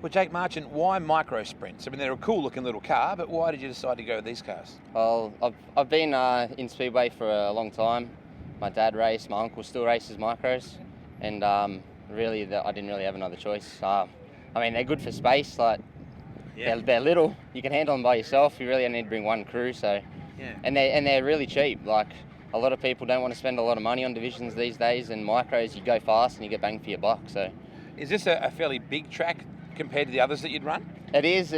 Well, Jake Marchant, why micro sprints? I mean, they're a cool-looking little car, but why did you decide to go with these cars? Well, I've been in Speedway for a long time. My dad raced, my uncle still races micros, and really, I didn't really have another choice. I mean, they're good for space. Like, they're little. You can handle them by yourself. You really only need to bring one crew. So, and they're really cheap. Like, a lot of people don't want to spend a lot of money on divisions these days, and micros, you go fast and you get bang for your buck. So, is this a fairly big track compared to the others that you'd run? It is.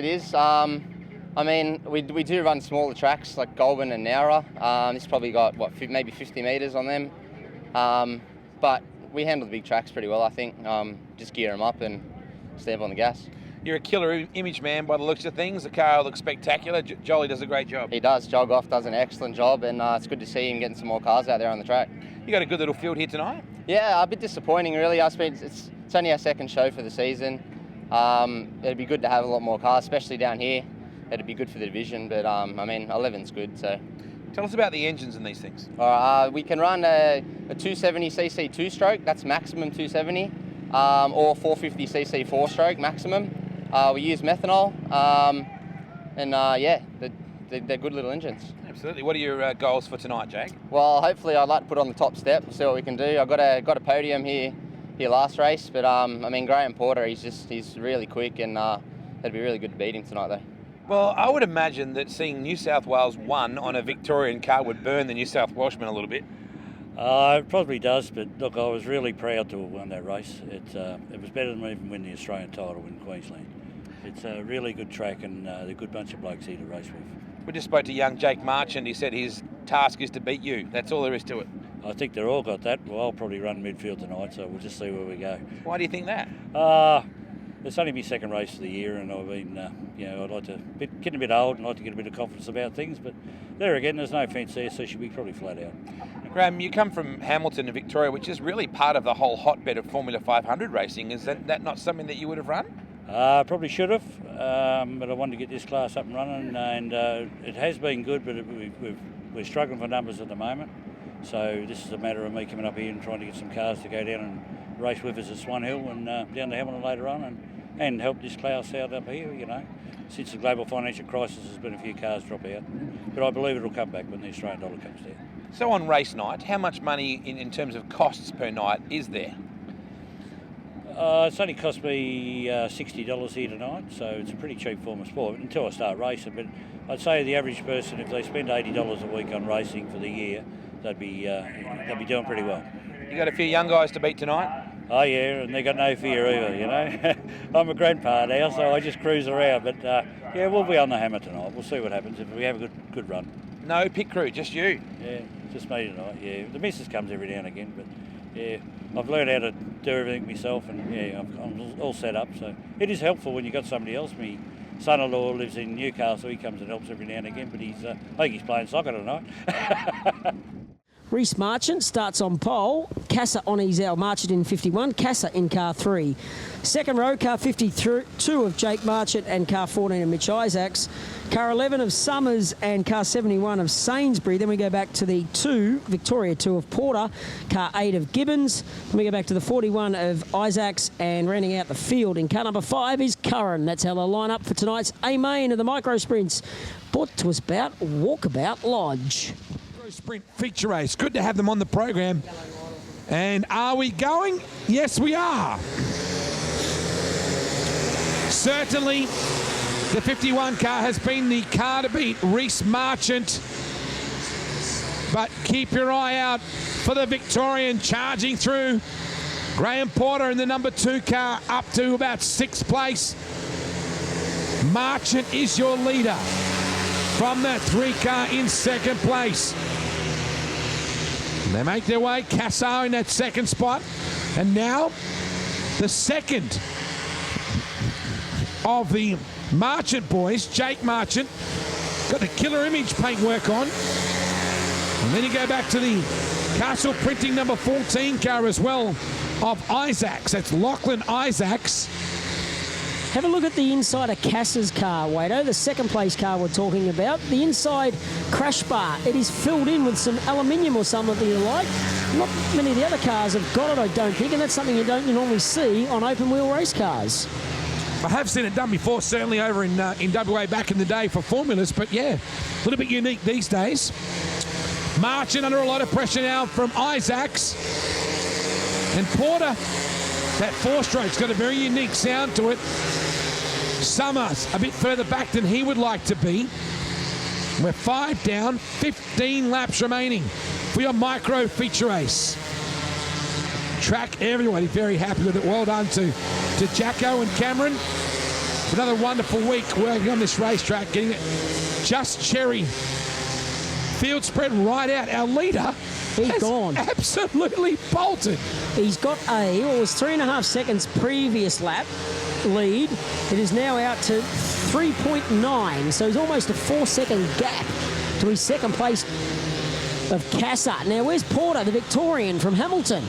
I mean, we do run smaller tracks like Goulburn and Nowra. This probably got, maybe 50 metres on them. But we handle the big tracks pretty well, I think. Just gear them up and stamp on the gas. You're a killer image man by the looks of things. The car looks spectacular. Jolly does a great job. He does. Jog-Off does an excellent job, and it's good to see him getting some more cars out there on the track. You got a good little field here tonight? Yeah, a bit disappointing, really. It's only our second show for the season. It'd be good to have a lot more cars, especially down here. It'd be good for the division, but I mean, 11's good. So, tell us about the engines and these things. We can run a 270cc two-stroke. That's maximum 270, or 450cc four-stroke maximum. We use methanol, they're good little engines. Absolutely. What are your goals for tonight, Jake? Well, hopefully, I'd like to put on the top step. See what we can do. I got a podium here last race, but I mean, Graham Porter, he's really quick, and it'd be really good to beat him tonight, though. Well, I would imagine that seeing New South Wales won on a Victorian car would burn the New South Welshman a little bit. It probably does, but look, I was really proud to have won that race. It was better than even win the Australian title in Queensland. It's a really good track, and they're a good bunch of blokes here to race with. We just spoke to young Jake Marchant. He said his task is to beat you. That's all there is to it. I think they're all got that. Well, I'll probably run midfield tonight, so we'll just see where we go. Why do you think that? It's only my second race of the year, and I've been, I'd like to get a bit old and like to get a bit of confidence about things. But there again, there's no fence there, so she'll be probably flat out. Graham, you come from Hamilton and Victoria, which is really part of the whole hotbed of Formula 500 racing. Is that not something that you would have run? Probably should have, but I wanted to get this class up and running, and it has been good, but we're struggling for numbers at the moment. So this is a matter of me coming up here and trying to get some cars to go down and race with us at Swan Hill and down to Hamilton later on, and help this class out up here, Since the global financial crisis, there's been a few cars drop out, but I believe it'll come back when the Australian dollar comes down. So on race night, how much money in terms of costs per night is there? It's only cost me $60 here tonight, so it's a pretty cheap form of sport until I start racing. But I'd say the average person, if they spend $80 a week on racing for the year, they'd be doing pretty well. You got a few young guys to beat tonight? Oh yeah, and they got no fear either, I'm a grandpa now, so I just cruise around. But we'll be on the hammer tonight. We'll see what happens if we have a good run. No pit crew, just you? Yeah, just me tonight. Yeah, the missus comes every now and again, but yeah, I've learned how to do everything myself, and I'm all set up. So it is helpful when you got somebody else. My son-in-law lives in Newcastle. He comes and helps every now and again, but I think he's playing soccer tonight. Reece Marchant starts on pole. Casa on his L. Marchant in 51. Casa in car 3. Second row, car 52 of Jake Marchant and car 14 of Mitch Isaacs. Car 11 of Summers and car 71 of Sainsbury. Then we go back to the 2, Victoria 2 of Porter. Car 8 of Gibbons. Then we go back to the 41 of Isaacs, and rounding out the field in car number 5 is Curran. That's how they'll line up for tonight's A-Main of the Micro Sprints. Brought to us about Walkabout Lodge. Sprint feature race. Good to have them on the program. And are we going? Yes, we are. Certainly, the 51 car has been the car to beat, Reece Marchant. But keep your eye out for the Victorian charging through. Graham Porter in the number 2 car up to about 6th place. Marchant is your leader from that 3 car in 2nd place. They make their way, Casso in that 2nd spot. And now, the 2nd of the Marchant boys, Jake Marchant, got the killer image paintwork on. And then you go back to the Castle Printing number 14 car as well of Isaacs. That's Lachlan Isaacs. Have a look at the inside of Cass's car, Wado, the 2nd place car we're talking about. The inside crash bar, it is filled in with some aluminium or something you like. Not many of the other cars have got it, I don't think, and that's something you don't normally see on open wheel race cars. I have seen it done before, certainly over in WA back in the day for formulas, but yeah, a little bit unique these days. Marchant under a lot of pressure now from Isaacs. And Porter, that four-stroke's got a very unique sound to it. Summers a bit further back than he would like to be. We're 5 down, 15 laps remaining for your micro feature race. Track, everybody very happy with it. Well done to Jacko and Cameron. Another wonderful week working on this racetrack, getting it just cherry. Field spread right out. Our leader He's gone. Absolutely bolted. He's got what was 3.5 seconds previous lap lead. It is now out to 3.9, so he's almost a 4-second gap to his second place of Casa. Now, where's Porter, the Victorian from Hamilton?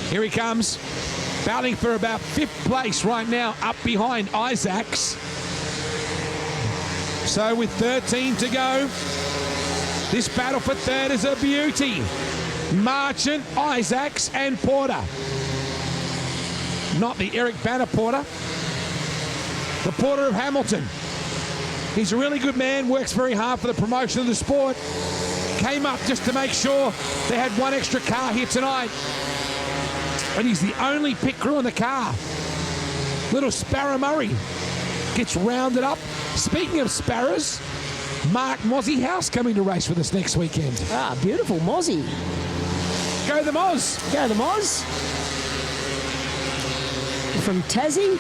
Here he comes, battling for about 5th place right now, up behind Isaacs. So with 13 to go, this battle for third is a beauty. Marchant, Isaacs and Porter. Not the Eric Banner Porter. The Porter of Hamilton. He's a really good man, works very hard for the promotion of the sport. Came up just to make sure they had one extra car here tonight. And he's the only pit crew on the car. Little Sparrow Murray gets rounded up. Speaking of sparrows, Mark Mozzie House coming to race with us next weekend. Ah, beautiful Mozzie. Go the Moz. Go the Moz. From Tassie.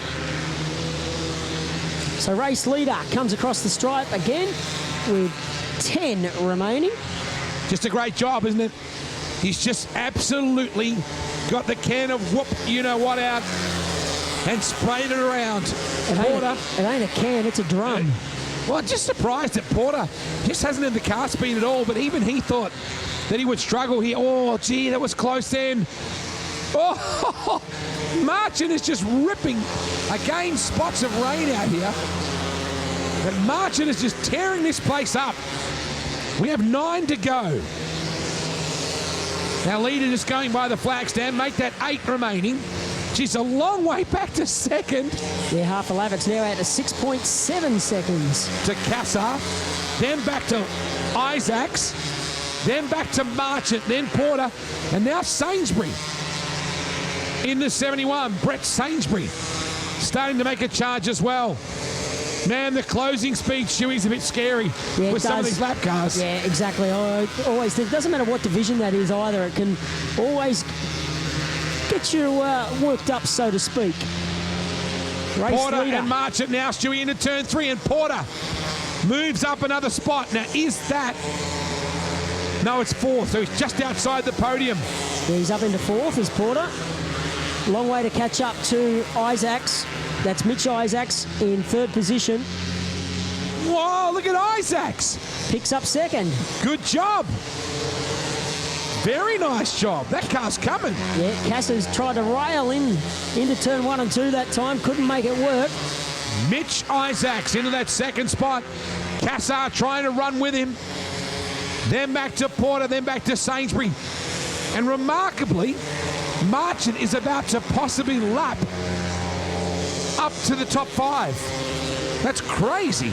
So race leader comes across the stripe again with 10 remaining. Just a great job, isn't it? He's just absolutely got the can of whoop you-know-what out and sprayed it around. It ain't a can, it's a drum. Well, just surprised that Porter just hasn't had the car speed at all, but even he thought that he would struggle here. Oh, gee, that was close then. Oh, Marchant is just ripping. Again, spots of rain out here. But Marchant is just tearing this place up. We have 9 to go. Our leader just going by the flag stand. Make that 8 remaining. She's a long way back to second. Yeah, half a lap. It's now out to 6.7 seconds. To Casa. Then back to Isaacs. Then back to Marchant. Then Porter. And now Sainsbury. In the 71, Brett Sainsbury starting to make a charge as well. Man, the closing speed, Stewie's a bit scary with some of these lap cars. Yeah, exactly. I always think, it doesn't matter what division that is either, it can always get you worked up, so to speak. Race Porter leader. and Marchant now, Stewie into turn 3, and Porter moves up another spot. Now, is that... No, it's 4th, so he's just outside the podium. Yeah, he's up into 4th, is Porter. Long way to catch up to Isaacs. That's Mitch Isaacs in 3rd position. Whoa, look at Isaacs. Picks up 2nd. Good job. Very nice job. That car's coming. Yeah, Cass's tried to rail into turn 1 and 2 that time. Couldn't make it work. Mitch Isaacs into that 2nd spot. Cassar trying to run with him. Then back to Porter, then back to Sainsbury. And remarkably, Marchant is about to possibly lap up to the top 5. That's crazy.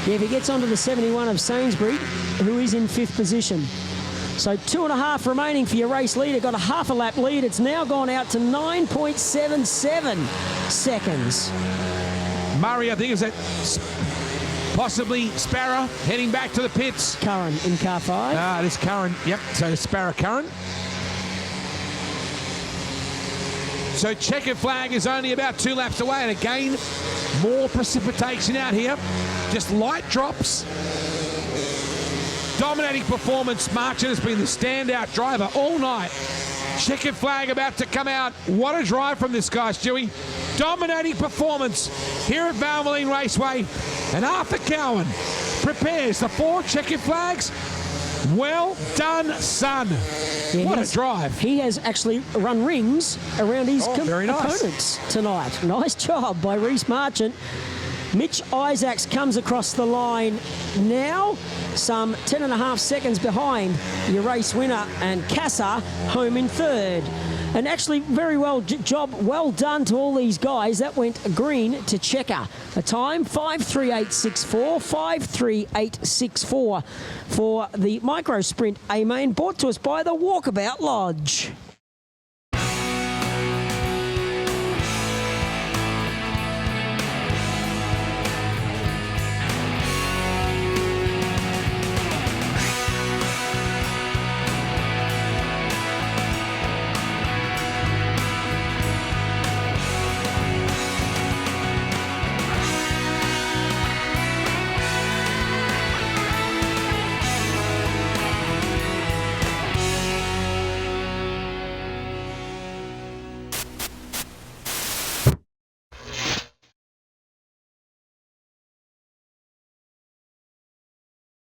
Yeah, if he gets onto the 71 of Sainsbury, who is in 5th position. So 2.5 remaining for your race leader. Got a half a lap lead. It's now gone out to 9.77 seconds. Murray, I think, is that possibly Sparrow heading back to the pits. Curran in car 5. Ah, this Curran. Yep, so Sparrow Curran. So checkered flag is only about 2 laps away, and again, more precipitation out here. Just light drops. Dominating performance. Marchant has been the standout driver all night. Checkered flag about to come out. What a drive from this guy, Stewie. Dominating performance here at Valvoline Raceway. And Arthur Cowan prepares the 4 checkered flags. Well done, son. Yeah, what a drive. He has actually run rings around his very nice. opponents tonight. Nice job by Reece Marchant. Mitch Isaacs comes across the line now, some 10.5 seconds behind your race winner, and Casa home in 3rd. And actually, very well job, well done to all these guys. That went green to Checker. A time 5:38.64, 5:38.64 for the micro sprint A main, brought to us by the Walkabout Lodge.